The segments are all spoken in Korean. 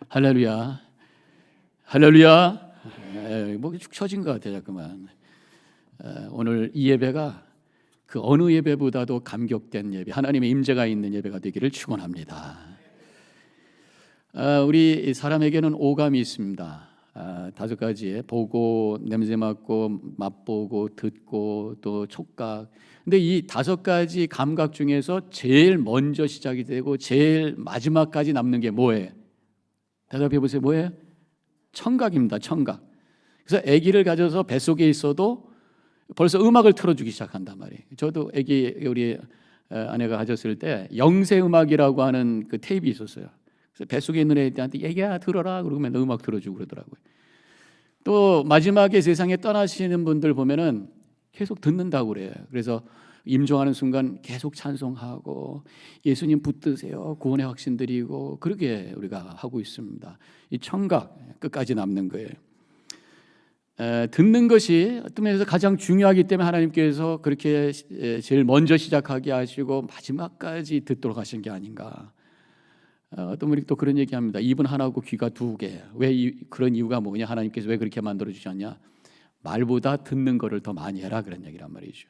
할렐루야, 할렐루야. 목이 축 처진 것 같아요, 자꾸만. 오늘 이 예배가 그 어느 예배보다도 감격된 예배, 하나님의 임재가 있는 예배가 되기를 축원합니다. 우리 사람에게는 오감이 있습니다. 5가지: 보고, 냄새 맡고, 맛보고, 듣고, 또 촉각. 근데 이 5가지 감각 중에서 제일 먼저 시작이 되고 제일 마지막까지 남는 게 뭐예요? 대답해 보세요. 뭐예요? 청각입니다. 청각. 그래서 아기를 가져서 뱃속에 있어도 벌써 음악을 틀어주기 시작한단 말이에요. 저도 아기 우리 아내가 가졌을 때 영세 음악이라고 하는 그 테이프 있었어요. 그래서 뱃속에 있는 애들한테 애기야 들어라 그러고 맨날 음악 틀어주고 그러더라고요. 또 마지막에 세상에 떠나시는 분들 보면은 계속 듣는다고 그래요. 그래서 임종하는 순간 계속 찬송하고 예수님 붙드세요, 구원의 확신 드리고, 그렇게 우리가 하고 있습니다. 이 청각 끝까지 남는 거예요. 듣는 것이 어떤 면에서 가장 중요하기 때문에 하나님께서 그렇게 제일 먼저 시작하게 하시고 마지막까지 듣도록 하신 게 아닌가. 어떤 분이 또 그런 얘기합니다. 입은 하나고 귀가 2개. 왜 그런 이유가 뭐냐? 하나님께서 왜 그렇게 만들어 주셨냐? 말보다 듣는 거를 더 많이 해라, 그런 얘기란 말이죠.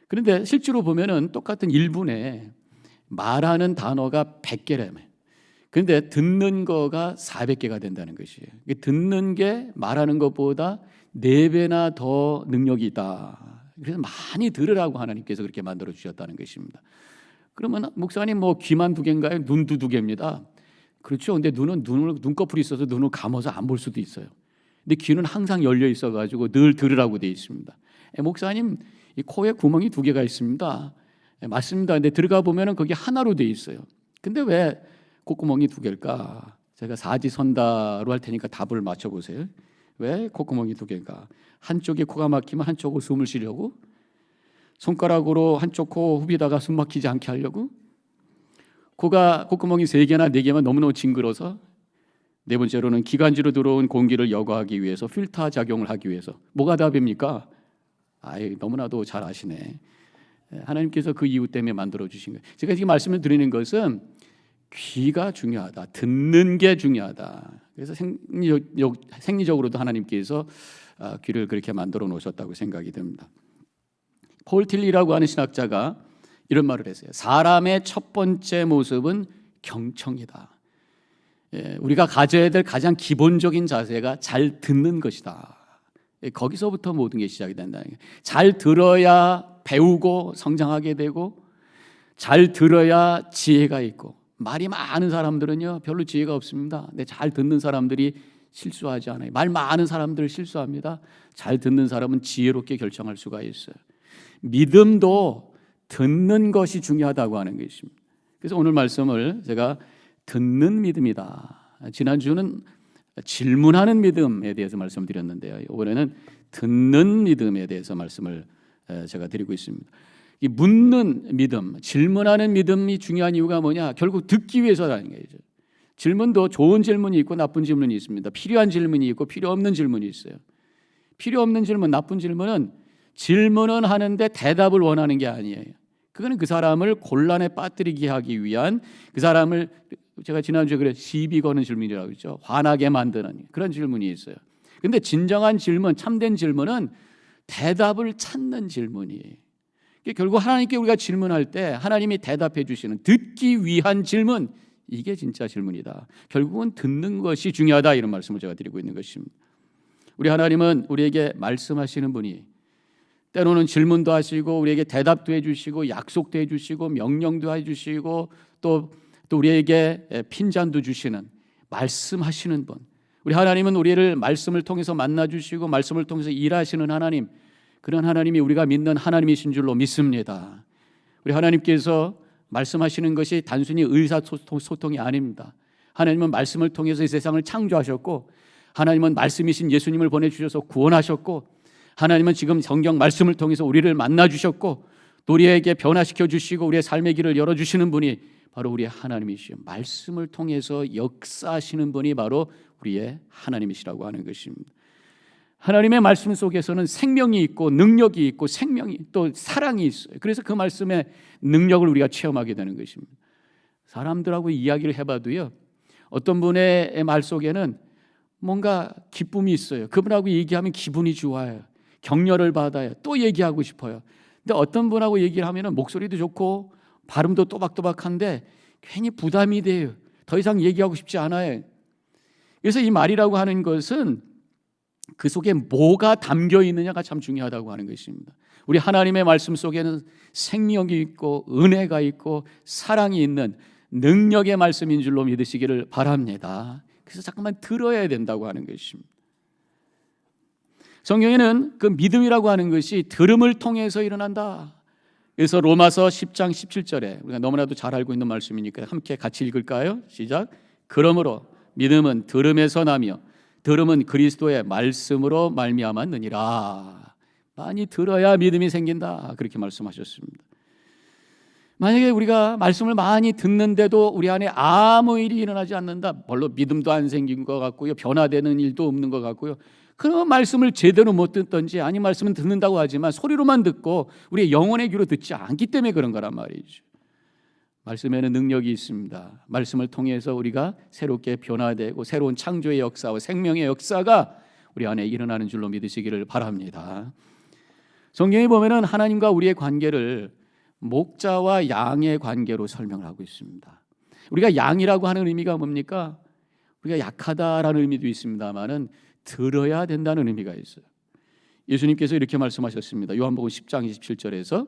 그런데 실제로 보면은 똑같은 1분에 말하는 단어가 100개라며. 그런데 듣는 거가 400개가 된다는 것이에요. 듣는 게 말하는 것보다 4배나 더 능력이 있다. 그래서 많이 들으라고 하나님께서 그렇게 만들어 주셨다는 것입니다. 그러면 목사님 뭐 귀만 2개인가요? 눈도 2개입니다. 그렇죠. 근데 눈꺼풀이 있어서 눈을 감아서 안 볼 수도 있어요. 근데 귀는 항상 열려 있어가지고 늘 들으라고 되어 있습니다. 목사님 이 코에 구멍이 2개가 있습니다. 맞습니다. 근데 들어가 보면은 거기 하나로 되어 있어요. 근데 왜 콧구멍이 2개일까? 제가 사지선다로 할 테니까 답을 맞춰보세요. 왜 콧구멍이 2개일까? 한쪽에 코가 막히면 한쪽으로 숨을 쉬려고? 손가락으로 한쪽 코 후비다가 숨 막히지 않게 하려고? 콧구멍이 3개나 4개만 너무너무 징그러서? 4번째로는 기관지로 들어온 공기를 여과하기 위해서, 필터 작용을 하기 위해서. 뭐가 답입니까? 너무나도 잘 아시네. 하나님께서 그 이유 때문에 만들어 주신 거예요. 제가 지금 말씀을 드리는 것은 귀가 중요하다, 듣는 게 중요하다. 그래서 생리적으로도 하나님께서 귀를 그렇게 만들어 놓으셨다고 생각이 듭니다. 폴 틸리라고 하는 신학자가 이런 말을 했어요. 사람의 첫 번째 모습은 경청이다. 우리가 가져야 될 가장 기본적인 자세가 잘 듣는 것이다. 거기서부터 모든 게 시작이 된다는 거예요. 잘 들어야 배우고 성장하게 되고, 잘 들어야 지혜가 있고. 말이 많은 사람들은요 별로 지혜가 없습니다. 근데 잘 듣는 사람들이 실수하지 않아요. 말 많은 사람들 실수합니다. 잘 듣는 사람은 지혜롭게 결정할 수가 있어요. 믿음도 듣는 것이 중요하다고 하는 것입니다. 그래서 오늘 말씀을 제가 듣는 믿음이다. 지난주는 질문하는 믿음에 대해서 말씀드렸는데요. 이번에는 듣는 믿음에 대해서 말씀을 제가 드리고 있습니다. 이 묻는 믿음, 질문하는 믿음이 중요한 이유가 뭐냐? 결국 듣기 위해서라는 거죠. 질문도 좋은 질문이 있고 나쁜 질문이 있습니다. 필요한 질문이 있고 필요 없는 질문이 있어요. 필요 없는 질문, 나쁜 질문은 질문은 하는데 대답을 원하는 게 아니에요. 그거는 그 사람을 곤란에 빠뜨리게 하기 위한, 그 사람을, 제가 지난주에 그래 시비 거는 질문이라고 했죠. 화나게 만드는 그런 질문이 있어요. 근데 진정한 질문, 참된 질문은 대답을 찾는 질문이에요. 결국 하나님께 우리가 질문할 때 하나님이 대답해 주시는, 듣기 위한 질문, 이게 진짜 질문이다. 결국은 듣는 것이 중요하다, 이런 말씀을 제가 드리고 있는 것입니다. 우리 하나님은 우리에게 말씀하시는 분이, 때로는 질문도 하시고 우리에게 대답도 해주시고 약속도 해주시고 명령도 해주시고 또 우리에게 핀잔도 주시는, 말씀하시는 분. 우리 하나님은 우리를 말씀을 통해서 만나주시고 말씀을 통해서 일하시는 하나님, 그런 하나님이 우리가 믿는 하나님이신 줄로 믿습니다. 우리 하나님께서 말씀하시는 것이 단순히 의사소통이 아닙니다. 하나님은 말씀을 통해서 이 세상을 창조하셨고, 하나님은 말씀이신 예수님을 보내주셔서 구원하셨고, 하나님은 지금 성경 말씀을 통해서 우리를 만나주셨고, 또 우리에게 변화시켜 주시고 우리의 삶의 길을 열어주시는 분이 바로 우리의 하나님이시요, 말씀을 통해서 역사하시는 분이 바로 우리의 하나님이시라고 하는 것입니다. 하나님의 말씀 속에서는 생명이 있고 능력이 있고 생명이, 또 사랑이 있어요. 그래서 그 말씀의 능력을 우리가 체험하게 되는 것입니다. 사람들하고 이야기를 해봐도요, 어떤 분의 말 속에는 뭔가 기쁨이 있어요. 그분하고 얘기하면 기분이 좋아요. 격려를 받아요. 또 얘기하고 싶어요. 근데 어떤 분하고 얘기를 하면은 목소리도 좋고 발음도 또박또박한데 괜히 부담이 돼요. 더 이상 얘기하고 싶지 않아요. 그래서 이 말이라고 하는 것은 그 속에 뭐가 담겨 있느냐가 참 중요하다고 하는 것입니다. 우리 하나님의 말씀 속에는 생명이 있고 은혜가 있고 사랑이 있는 능력의 말씀인 줄로 믿으시기를 바랍니다. 그래서 잠깐만 들어야 된다고 하는 것입니다. 성경에는 그 믿음이라고 하는 것이 들음을 통해서 일어난다. 그래서 로마서 10장 17절에 우리가 너무나도 잘 알고 있는 말씀이니까 함께 같이 읽을까요? 시작. 그러므로 믿음은 들음에서 나며 들음은 그리스도의 말씀으로 말미암았느니라. 많이 들어야 믿음이 생긴다. 그렇게 말씀하셨습니다. 만약에 우리가 말씀을 많이 듣는데도 우리 안에 아무 일이 일어나지 않는다. 별로 믿음도 안 생긴 것 같고요. 변화되는 일도 없는 것 같고요. 그러면 말씀을 제대로 못 듣든지 아니면 말씀은 듣는다고 하지만 소리로만 듣고 우리의 영혼의 귀로 듣지 않기 때문에 그런 거란 말이죠. 말씀에는 능력이 있습니다. 말씀을 통해서 우리가 새롭게 변화되고 새로운 창조의 역사와 생명의 역사가 우리 안에 일어나는 줄로 믿으시기를 바랍니다. 성경에 보면은 하나님과 우리의 관계를 목자와 양의 관계로 설명을 하고 있습니다. 우리가 양이라고 하는 의미가 뭡니까? 우리가 약하다라는 의미도 있습니다만은 들어야 된다는 의미가 있어요. 예수님께서 이렇게 말씀하셨습니다. 요한복음 10장 27절에서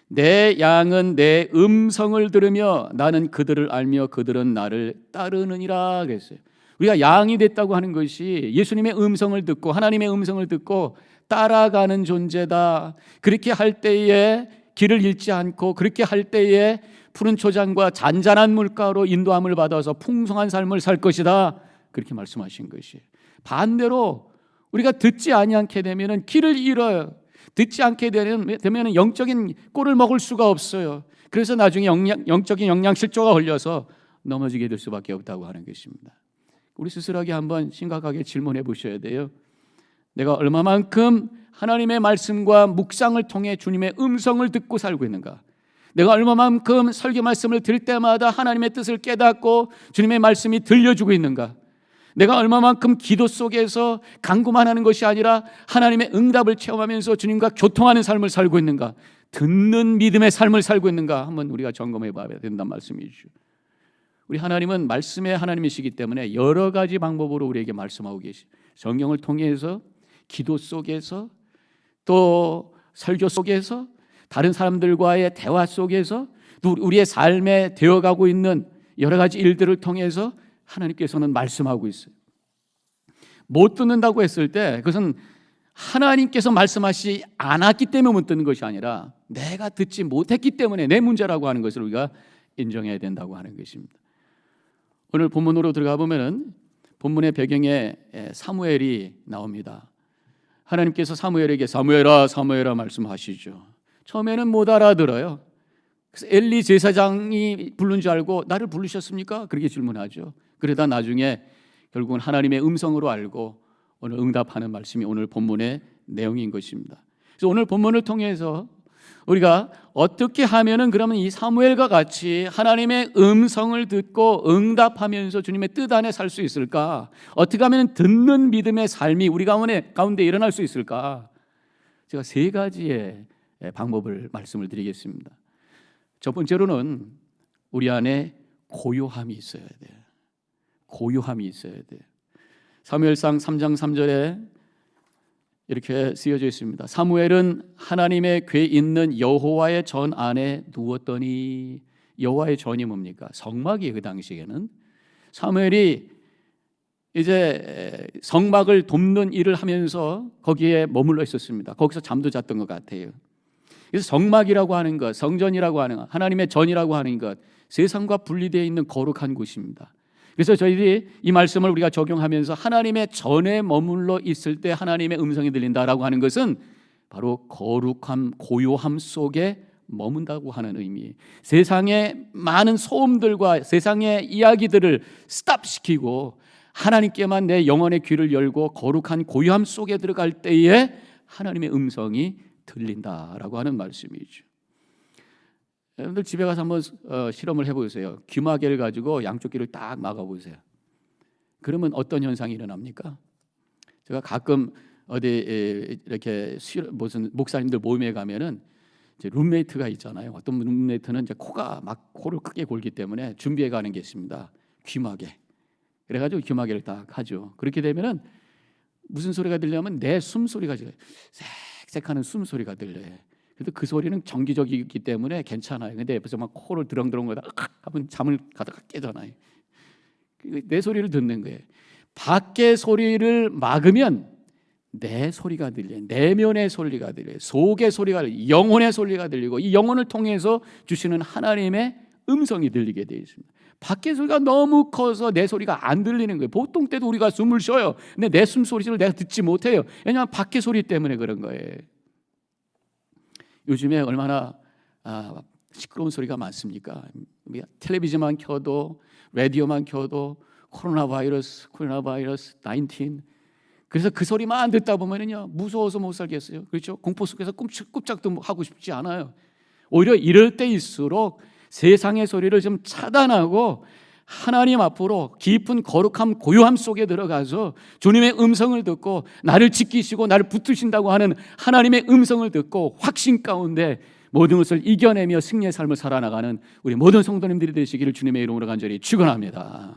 내 양은 내 음성을 들으며 나는 그들을 알며 그들은 나를 따르느니라 그랬어요. 우리가 양이 됐다고 하는 것이 예수님의 음성을 듣고 하나님의 음성을 듣고 따라가는 존재다. 그렇게 할 때에 길을 잃지 않고 그렇게 할 때에 푸른 초장과 잔잔한 물가로 인도함을 받아서 풍성한 삶을 살 것이다. 그렇게 말씀하신 것이에요. 반대로 우리가 듣지 아니하게 되면은 길을 잃어요. 듣지 않게 되면 영적인 꼴을 먹을 수가 없어요. 그래서 나중에 영적인 영양실조가 걸려서 넘어지게 될 수밖에 없다고 하는 것입니다. 우리 스스로에게 한번 심각하게 질문해 보셔야 돼요. 내가 얼마만큼 하나님의 말씀과 묵상을 통해 주님의 음성을 듣고 살고 있는가? 내가 얼마만큼 설교 말씀을 들을 때마다 하나님의 뜻을 깨닫고 주님의 말씀이 들려주고 있는가? 내가 얼마만큼 기도 속에서 간구만 하는 것이 아니라 하나님의 응답을 체험하면서 주님과 교통하는 삶을 살고 있는가? 듣는 믿음의 삶을 살고 있는가? 한번 우리가 점검해 봐야 된다는 말씀이죠. 우리 하나님은 말씀의 하나님이시기 때문에 여러 가지 방법으로 우리에게 말씀하고 계시. 성경을 통해서, 기도 속에서, 또 설교 속에서, 다른 사람들과의 대화 속에서, 또 우리의 삶에 되어가고 있는 여러 가지 일들을 통해서 하나님께서는 말씀하고 있어요. 못 듣는다고 했을 때 그것은 하나님께서 말씀하시지 않았기 때문에 못 듣는 것이 아니라 내가 듣지 못했기 때문에 내 문제라고 하는 것을 우리가 인정해야 된다고 하는 것입니다. 오늘 본문으로 들어가 보면은 본문의 배경에 사무엘이 나옵니다. 하나님께서 사무엘에게 사무엘아 사무엘아 말씀하시죠. 처음에는 못 알아들어요. 그래서 엘리 제사장이 부른 줄 알고 나를 부르셨습니까? 그렇게 질문하죠. 그러다 나중에 결국은 하나님의 음성으로 알고 오늘 응답하는 말씀이 오늘 본문의 내용인 것입니다. 그래서 오늘 본문을 통해서 우리가 어떻게 하면은 그러면 이 사무엘과 같이 하나님의 음성을 듣고 응답하면서 주님의 뜻 안에 살 수 있을까? 어떻게 하면 듣는 믿음의 삶이 우리 가운데 일어날 수 있을까? 제가 세 가지의 방법을 말씀을 드리겠습니다. 첫 번째로는 우리 안에 고요함이 있어야 돼요. 고요함이 있어야 돼요. 사무엘상 3장 3절에 이렇게 쓰여져 있습니다. 사무엘은 하나님의 궤 있는 여호와의 전 안에 누웠더니. 여호와의 전이 뭡니까? 성막이에요. 그 당시에는 사무엘이 이제 성막을 돕는 일을 하면서 거기에 머물러 있었습니다. 거기서 잠도 잤던 것 같아요. 그래서 성막이라고 하는 것, 성전이라고 하는 것, 하나님의 전이라고 하는 것, 세상과 분리되어 있는 거룩한 곳입니다. 그래서 저희들이 이 말씀을 우리가 적용하면서 하나님의 전에 머물러 있을 때 하나님의 음성이 들린다라고 하는 것은 바로 거룩함, 고요함 속에 머문다고 하는 의미. 세상의 많은 소음들과 세상의 이야기들을 스탑시키고 하나님께만 내 영혼의 귀를 열고 거룩한 고요함 속에 들어갈 때에 하나님의 음성이 들린다라고 하는 말씀이죠. 여러분들 집에 가서 한번 실험을 해보세요. 귀마개를 가지고 양쪽 귀를 딱 막아보세요. 그러면 어떤 현상이 일어납니까? 제가 가끔 어디 이렇게 무슨 목사님들 모임에 가면은 이제 룸메이트가 있잖아요. 어떤 룸메이트는 이제 코를 크게 골기 때문에 준비해 가는 게 있습니다. 귀마개. 그래가지고 귀마개를 딱 하죠. 그렇게 되면은 무슨 소리가 들려면 내 숨소리가 쌕쌕하는 숨소리가 들려요. 그래도 그 소리는 정기적이기 때문에 괜찮아요. 근데 옆에서 막 코를 드렁드렁 거다 하면 잠을 가다가 깨잖아요. 내 소리를 듣는 거예요. 밖의 소리를 막으면 내 소리가 들려요. 내면의 소리가 들려요. 속의 소리가 들려요. 영혼의 소리가 들리고 이 영혼을 통해서 주시는 하나님의 음성이 들리게 되어 있습니다. 밖의 소리가 너무 커서 내 소리가 안 들리는 거예요. 보통 때도 우리가 숨을 쉬어요. 근데 내 숨소리를 내가 듣지 못해요. 왜냐하면 밖의 소리 때문에 그런 거예요. 요즘에 얼마나 시끄러운 소리가 많습니까? 텔레비전만 켜도 라디오만 켜도 코로나 바이러스 19. 그래서 그 소리만 듣다 보면은요 무서워서 못 살겠어요. 그렇죠? 공포 속에서 꼼짝도 하고 싶지 않아요. 오히려 이럴 때일수록 세상의 소리를 좀 차단하고 하나님 앞으로 깊은 거룩함 고요함 속에 들어가서 주님의 음성을 듣고 나를 지키시고 나를 붙드신다고 하는 하나님의 음성을 듣고 확신 가운데 모든 것을 이겨내며 승리의 삶을 살아나가는 우리 모든 성도님들이 되시기를 주님의 이름으로 간절히 축원합니다.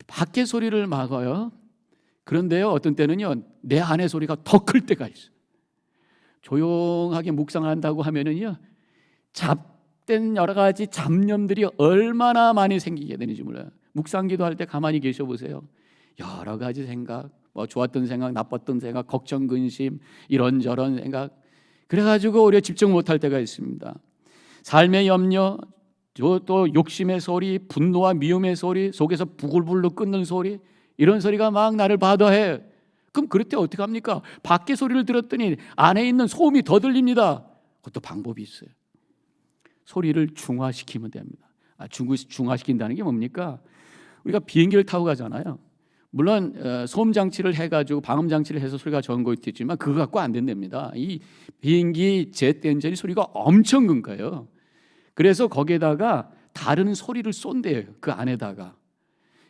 밖의 소리를 막아요. 그런데요 어떤 때는요 내 안의 소리가 더 클 때가 있어요. 조용하게 묵상을 한다고 하면은요 잡된 여러 가지 잡념들이 얼마나 많이 생기게 되는지 몰라요. 묵상기도 할 때 가만히 계셔 보세요. 여러 가지 생각, 뭐 좋았던 생각, 나빴던 생각, 걱정, 근심, 이런저런 생각. 그래가지고 우리가 집중 못할 때가 있습니다. 삶의 염려, 또 욕심의 소리, 분노와 미움의 소리, 속에서 부글부글 끓는 소리, 이런 소리가 막 나를 바다해. 그럼 그럴 때 어떻게 합니까? 밖의 소리를 들었더니 안에 있는 소음이 더 들립니다. 그것도 방법이 있어요. 소리를 중화시키면 됩니다. 중화시킨다는 게 뭡니까? 우리가 비행기를 타고 가잖아요. 물론 소음 장치를 해가지고 방음 장치를 해서 소리가 적은 것도 있지만 그거 갖고 안 된답니다. 이 비행기 제트 엔진이 소리가 엄청 큰 거예요. 그래서 거기에다가 다른 소리를 쏜대요. 그 안에다가.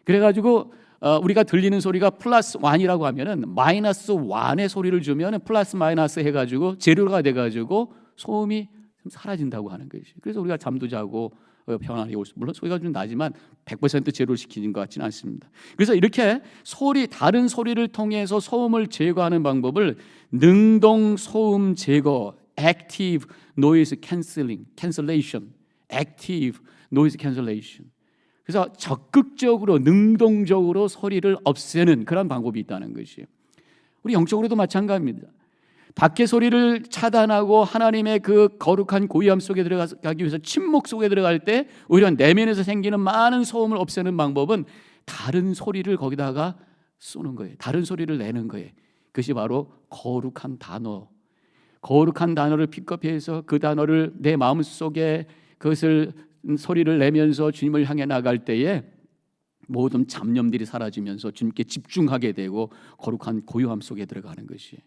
그래가지고 우리가 들리는 소리가 플러스 1이라고 하면은 마이너스 1의 소리를 주면 플러스 마이너스 해가지고 제로가 돼가지고 소음이 좀 사라진다고 하는 것이. 그래서 우리가 잠도 자고 평안하게 올 수. 물론 소리가 좀 나지만 100% 제로를 시키는 것 같지는 않습니다. 그래서 이렇게 다른 소리를 통해서 소음을 제거하는 방법을 능동 소음 제거, active noise cancellation, active noise cancellation. 그래서 적극적으로 능동적으로 소리를 없애는 그런 방법이 있다는 것이에요. 우리 영적으로도 마찬가지입니다. 밖의 소리를 차단하고 하나님의 그 거룩한 고요함 속에 들어가기 위해서 침묵 속에 들어갈 때 오히려 내면에서 생기는 많은 소음을 없애는 방법은 다른 소리를 거기다가 쏘는 거예요. 다른 소리를 내는 거예요. 그것이 바로 거룩한 단어. 거룩한 단어를 픽업해서 그 단어를 내 마음속에 그것을 소리를 내면서 주님을 향해 나갈 때에 모든 잡념들이 사라지면서 주님께 집중하게 되고 거룩한 고요함 속에 들어가는 것이에요.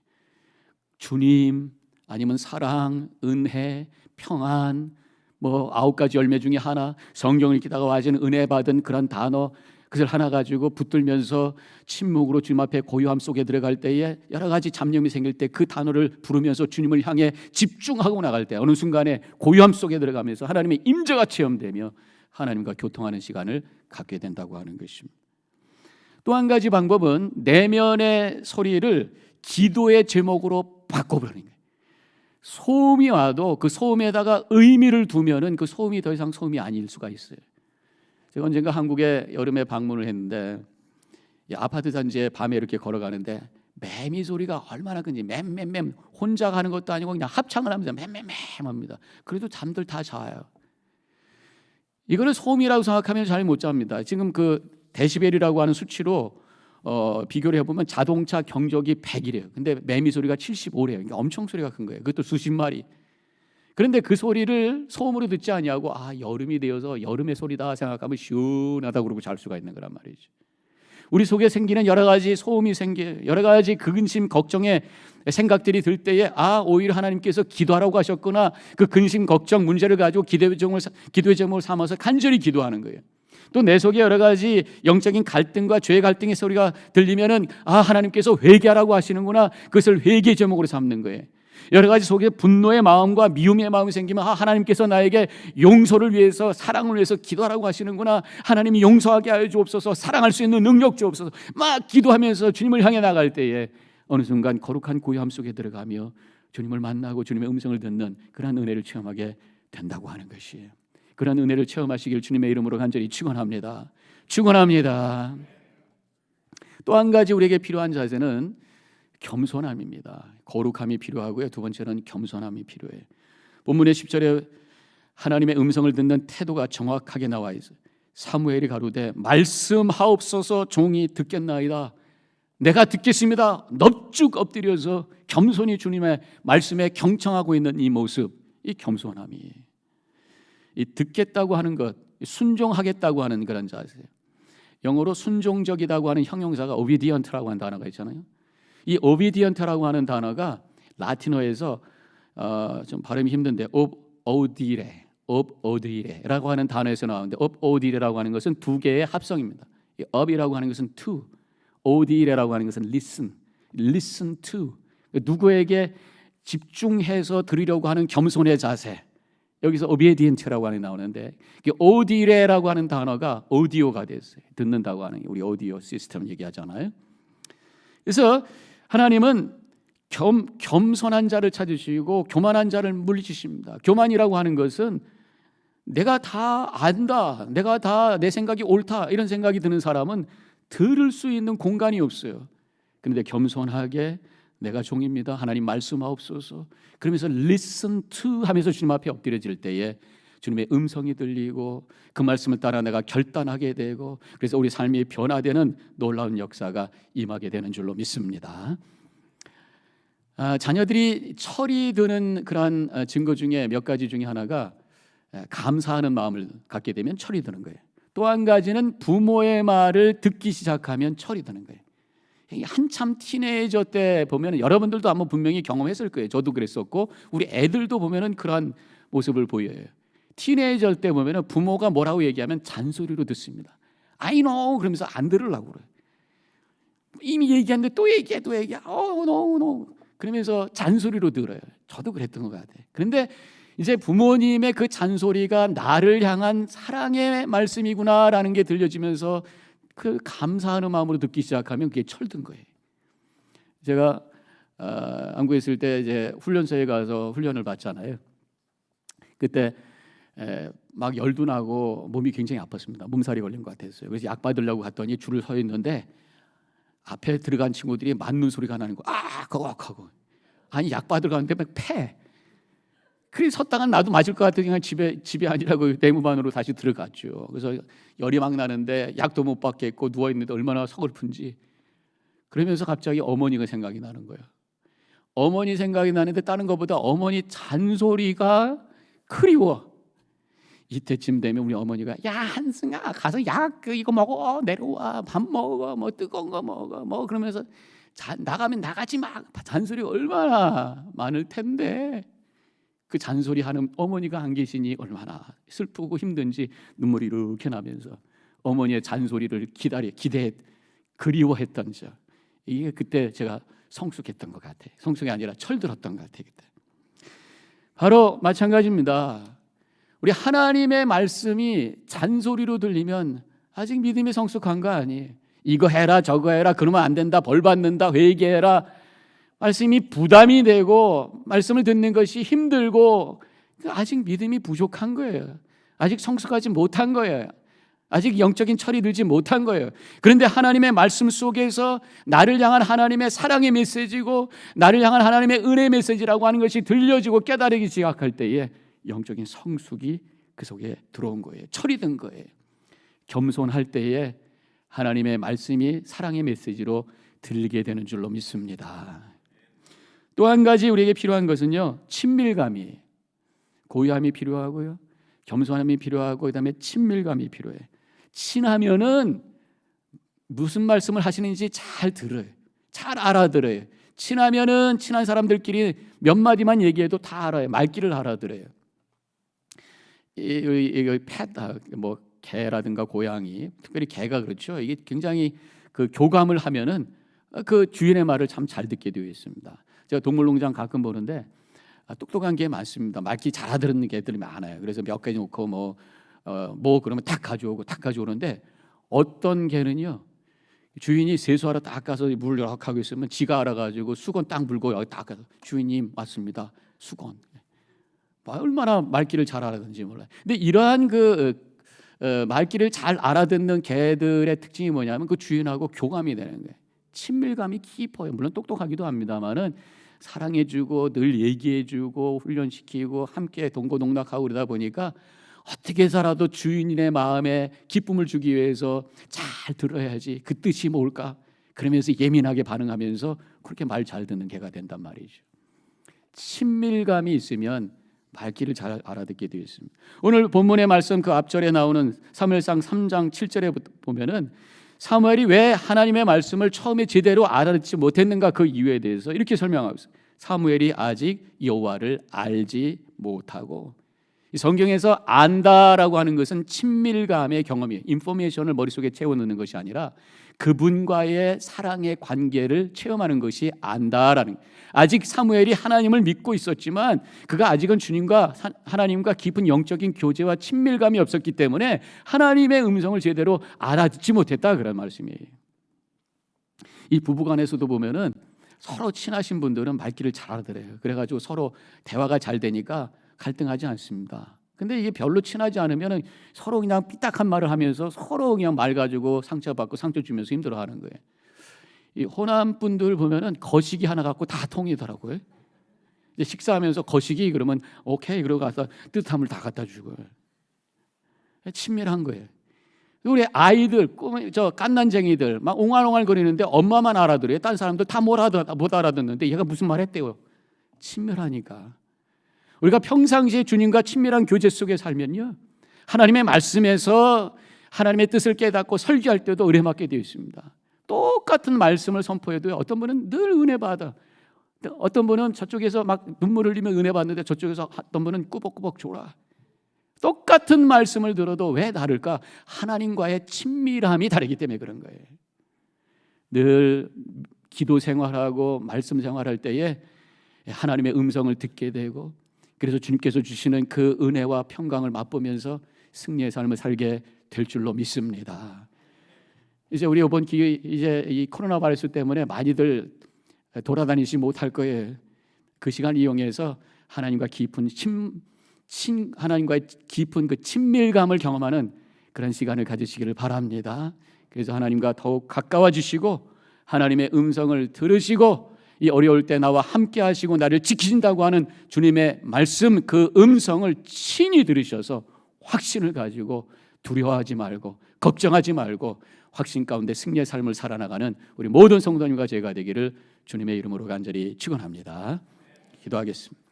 주님 아니면 사랑, 은혜, 평안, 뭐 9가지 열매 중에 하나, 성경을 읽다가 와지는 은혜 받은 그런 단어, 그것을 하나 가지고 붙들면서 침묵으로 주님 앞에 고요함 속에 들어갈 때에 여러 가지 잡념이 생길 때 그 단어를 부르면서 주님을 향해 집중하고 나갈 때 어느 순간에 고요함 속에 들어가면서 하나님의 임재가 체험되며 하나님과 교통하는 시간을 갖게 된다고 하는 것입니다. 또 한 가지 방법은 내면의 소리를 기도의 제목으로 바꿔버리는 거예요. 소음이 와도 그 소음에다가 의미를 두면은 그 소음이 더 이상 소음이 아닐 수가 있어요. 제가 언젠가 한국에 여름에 방문을 했는데 아파트 단지에 밤에 이렇게 걸어가는데 매미 소리가 얼마나 큰지 맴 혼자 가는 것도 아니고 그냥 합창을 하면서 맴합니다. 그래도 잠들 다 자요. 이거를 소음이라고 생각하면 잘 못 잡니다. 지금 그 데시벨이라고 하는 수치로 비교를 해보면 자동차 경적이 100이래요. 근데 매미 소리가 75래요. 그러니까 엄청 소리가 큰 거예요. 그것도 수십 마리. 그런데 그 소리를 소음으로 듣지 아니하고 여름이 되어서 여름의 소리다 생각하면 시원하다고 그러고 잘 수가 있는 거란 말이죠. 우리 속에 생기는 여러 가지 소음이 생겨요. 여러 가지 근심, 걱정의 생각들이 들 때에 오히려 하나님께서 기도하라고 하셨구나. 그 근심, 걱정, 문제를 가지고 기도의 제목을 삼아서 간절히 기도하는 거예요. 또 내 속에 여러 가지 영적인 갈등과 죄의 갈등의 소리가 들리면은 하나님께서 회개하라고 하시는구나. 그것을 회개 제목으로 삼는 거예요. 여러 가지 속에 분노의 마음과 미움의 마음이 생기면 하나님께서 나에게 용서를 위해서, 사랑을 위해서 기도하라고 하시는구나. 하나님이 용서하게 하여 주옵소서, 사랑할 수 있는 능력 주옵소서. 막 기도하면서 주님을 향해 나갈 때에 어느 순간 거룩한 고요함 속에 들어가며 주님을 만나고 주님의 음성을 듣는 그런 은혜를 체험하게 된다고 하는 것이에요. 그런 은혜를 체험하시길 주님의 이름으로 간절히 축원합니다. 축원합니다. 또 한 가지 우리에게 필요한 자세는 겸손함입니다. 거룩함이 필요하고요. 두 번째는 겸손함이 필요해요. 본문의 10절에 하나님의 음성을 듣는 태도가 정확하게 나와 있어요. 사무엘이 가로되 말씀하옵소서, 종이 듣겠나이다. 내가 듣겠습니다. 넙죽 엎드려서 겸손히 주님의 말씀에 경청하고 있는 이 모습, 이 겸손함이, 이 듣겠다고 하는 것, 순종하겠다고 하는 그런 자세예요. 영어로 순종적이라고 하는 형용사가 obedient라고 하는 단어가 있잖아요. 이 obedient라고 하는 단어가 라틴어에서 좀 발음이 힘든데 ob audire라고 하는 단어에서 나오는데 ob audire라고 하는 것은 두 개의 합성입니다. 이 ob이라고 하는 것은 to, audire라고 하는 것은 listen to, 누구에게 집중해서 들으려고 하는 겸손의 자세. 여기서 obedient라고 하는 게 나오는데 audire라고 하는 단어가 오디오가 됐어요. 듣는다고 하는, 우리 오디오 시스템 얘기하잖아요. 그래서 하나님은 겸손한 자를 찾으시고 교만한 자를 물리치십니다. 교만이라고 하는 것은 내가 다 안다, 내가 다 내 생각이 옳다, 이런 생각이 드는 사람은 들을 수 있는 공간이 없어요. 그런데 겸손하게 내가 종입니다, 하나님 말씀하옵소서, 그러면서 listen to 하면서 주님 앞에 엎드려질 때에 주님의 음성이 들리고 그 말씀을 따라 내가 결단하게 되고, 그래서 우리 삶이 변화되는 놀라운 역사가 임하게 되는 줄로 믿습니다. 자녀들이 철이 드는 그러한 증거 중에 몇 가지 중에 하나가 감사하는 마음을 갖게 되면 철이 드는 거예요. 또 한 가지는 부모의 말을 듣기 시작하면 철이 드는 거예요. 한참 티네이저 때 보면 여러분들도 아마 분명히 경험했을 거예요. 저도 그랬었고 우리 애들도 보면은 그러한 모습을 보여요. 티네이저 때 보면은 부모가 뭐라고 얘기하면 잔소리로 듣습니다. I know 그러면서 안 들으려고 그래요. 이미 얘기했는데 또 얘기해. no. 그러면서 잔소리로 들어요. 저도 그랬던 것 같아요. 그런데 이제 부모님의 그 잔소리가 나를 향한 사랑의 말씀이구나라는 게 들려지면서 그 감사하는 마음으로 듣기 시작하면 그게 철든 거예요. 제가 안구에 있을 때 이제 훈련소에 가서 훈련을 받잖아요. 그때 막 열도 나고 몸이 굉장히 아팠습니다. 몸살이 걸린 것 같았어요. 그래서 약 받으려고 갔더니 줄을 서 있는데 앞에 들어간 친구들이 맞는 소리가 나는 거. 그거 하고 아니 약 받으러 가는데 막 패. 그래 섰다가 나도 맞을 것 같으니까 집에 아니라고 내무반으로 다시 들어갔죠. 그래서 열이 막 나는데 약도 못 받겠고 누워 있는데 얼마나 서글픈지. 그러면서 갑자기 어머니가 생각이 나는 거예요. 어머니 생각이 나는데 다른 것보다 어머니 잔소리가 그리워. 이때쯤 되면 우리 어머니가 야 한승아 가서 약 이거 먹어, 내려와, 밥 먹어, 뭐 뜨거운 거 먹어, 뭐 그러면서 나가면 나가지 마. 잔소리 얼마나 많을 텐데 그 잔소리 하는 어머니가 안 계시니 얼마나 슬프고 힘든지 눈물이 이렇게 나면서 어머니의 잔소리를 기대해 그리워했던 저, 이게 그때 제가 성숙했던 것 같아요. 성숙이 아니라 철들었던 것 같아요. 그때 바로 마찬가지입니다. 우리 하나님의 말씀이 잔소리로 들리면 아직 믿음이 성숙한 거 아니에요. 이거 해라 저거 해라 그러면 안 된다, 벌 받는다, 회개해라. 말씀이 부담이 되고 말씀을 듣는 것이 힘들고 아직 믿음이 부족한 거예요. 아직 성숙하지 못한 거예요. 아직 영적인 철이 들지 못한 거예요. 그런데 하나님의 말씀 속에서 나를 향한 하나님의 사랑의 메시지고 나를 향한 하나님의 은혜의 메시지라고 하는 것이 들려지고 깨달으기 시작할 때에 영적인 성숙이 그 속에 들어온 거예요. 철이 든 거예요. 겸손할 때에 하나님의 말씀이 사랑의 메시지로 들리게 되는 줄로 믿습니다. 또 한 가지 우리에게 필요한 것은요, 친밀감이에요. 고요함이 필요하고요, 겸손함이 필요하고 그다음에 친밀감이 필요해요. 친하면은 무슨 말씀을 하시는지 잘 들어요. 잘 알아들어요. 친하면은 친한 사람들끼리 몇 마디만 얘기해도 다 알아요. 말귀를 알아들어요. 뭐 개라든가 고양이, 특별히 개가 그렇죠. 이게 굉장히 그 교감을 하면은 그 주인의 말을 참 잘 듣게 되어 있습니다. 제가 동물농장 가끔 보는데 똑똑한 개 많습니다. 말귀 잘 알아듣는 개들이 많아요. 그래서 몇 가지 놓고 뭐 그러면 탁 가져오는데 어떤 개는요, 주인이 세수하러 딱 가서 물을 하고 있으면 지가 알아가지고 수건 딱 물고 여기 딱 가서 주인님 맞습니다. 수건. 얼마나 말귀를 잘 알아듣는지 몰라요. 근데 이러한 말귀를 잘 알아듣는 개들의 특징이 뭐냐면 그 주인하고 교감이 되는 거예요. 친밀감이 깊어요. 물론 똑똑하기도 합니다만은 사랑해주고 늘 얘기해주고 훈련시키고 함께 동고동락하고 그러다 보니까 어떻게 살아도 주인의 마음에 기쁨을 주기 위해서 잘 들어야지 그 뜻이 뭘까? 그러면서 예민하게 반응하면서 그렇게 말 잘 듣는 개가 된단 말이죠. 친밀감이 있으면 말귀를 잘 알아듣게 되어 있습니다. 오늘 본문의 말씀 그 앞절에 나오는 사무엘상 3장 7절에 보면은 사무엘이 왜 하나님의 말씀을 처음에 제대로 알아듣지 못했는가 그 이유에 대해서 이렇게 설명하고 있어요. 사무엘이 아직 여호와를 알지 못하고, 성경에서 안다라고 하는 것은 친밀감의 경험이에요. 인포메이션을 머릿속에 채워넣는 것이 아니라 그분과의 사랑의 관계를 체험하는 것이 안다라는 거예요. 아직 사무엘이 하나님을 믿고 있었지만 그가 아직은 주님과 하나님과 깊은 영적인 교제와 친밀감이 없었기 때문에 하나님의 음성을 제대로 알아듣지 못했다 그런 말씀이에요. 이 부부간에서도 보면은 서로 친하신 분들은 말귀를 잘 알아들어요. 그래가지고 서로 대화가 잘 되니까 갈등하지 않습니다. 근데 이게 별로 친하지 않으면 서로 그냥 삐딱한 말을 하면서 서로 그냥 말 가지고 상처받고 상처 주면서 힘들어하는 거예요. 이 호남 분들 보면은 거시기 하나 갖고 다 통이더라고요. 이제 식사하면서 거시기 그러면 오케이 그러고 가서 뜨뜻함을 다 갖다 주고 친밀한 거예요. 우리 아이들 저 깐난쟁이들 막 옹알옹알 거리는데 엄마만 알아들어요. 딴 사람들 다 못 알아듣는데 얘가 무슨 말 했대요. 친밀하니까. 우리가 평상시에 주님과 친밀한 교제 속에 살면요, 하나님의 말씀에서 하나님의 뜻을 깨닫고 설교할 때도 은혜 받게 되어 있습니다. 똑같은 말씀을 선포해도 어떤 분은 늘 은혜 받아, 어떤 분은 저쪽에서 막 눈물 흘리며 은혜 받는데 저쪽에서 어떤 분은 꾸벅꾸벅 졸아. 똑같은 말씀을 들어도 왜 다를까? 하나님과의 친밀함이 다르기 때문에 그런 거예요. 늘 기도 생활하고 말씀 생활할 때에 하나님의 음성을 듣게 되고, 그래서 주님께서 주시는 그 은혜와 평강을 맛보면서 승리의 삶을 살게 될 줄로 믿습니다. 이제 우리 이번 기회, 이제 이 코로나 바이러스 때문에 많이들 돌아다니지 못할 거예요. 그 시간 이용해서 하나님과 깊은 하나님과의 깊은 그 친밀감을 경험하는 그런 시간을 가지시기를 바랍니다. 그래서 하나님과 더욱 가까워지시고 하나님의 음성을 들으시고 이 어려울 때 나와 함께 하시고 나를 지키신다고 하는 주님의 말씀, 그 음성을 친히 들으셔서 확신을 가지고 두려워하지 말고 걱정하지 말고 확신 가운데 승리의 삶을 살아나가는 우리 모든 성도님과 제가 되기를 주님의 이름으로 간절히 축원합니다. 기도하겠습니다.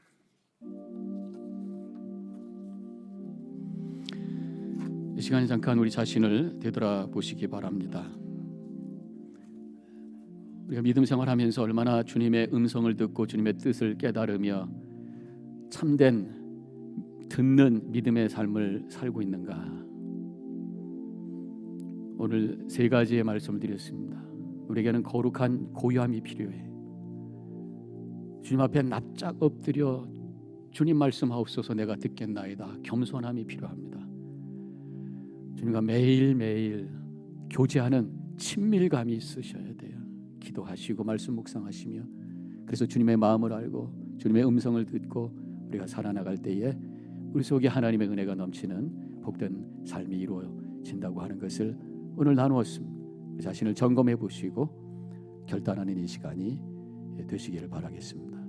이 시간에 잠깐 우리 자신을 되돌아보시기 바랍니다. 우리가 믿음 생활하면서 얼마나 주님의 음성을 듣고 주님의 뜻을 깨달으며 참된 듣는 믿음의 삶을 살고 있는가? 오늘 세 가지의 말씀을 드렸습니다. 우리에게는 거룩한 고요함이 필요해. 주님 앞에 납작 엎드려 주님 말씀하옵소서 내가 듣겠나이다. 겸손함이 필요합니다. 주님과 매일매일 교제하는 친밀감이 있으셔야 돼요. 기도하시고 말씀 묵상하시며, 그래서 주님의 마음을 알고 주님의 음성을 듣고 우리가 살아나갈 때에 우리 속에 하나님의 은혜가 넘치는 복된 삶이 이루어진다고 하는 것을 오늘 나누었습니다. 자신을 점검해 보시고 결단하는 이 시간이 되시기를 바라겠습니다.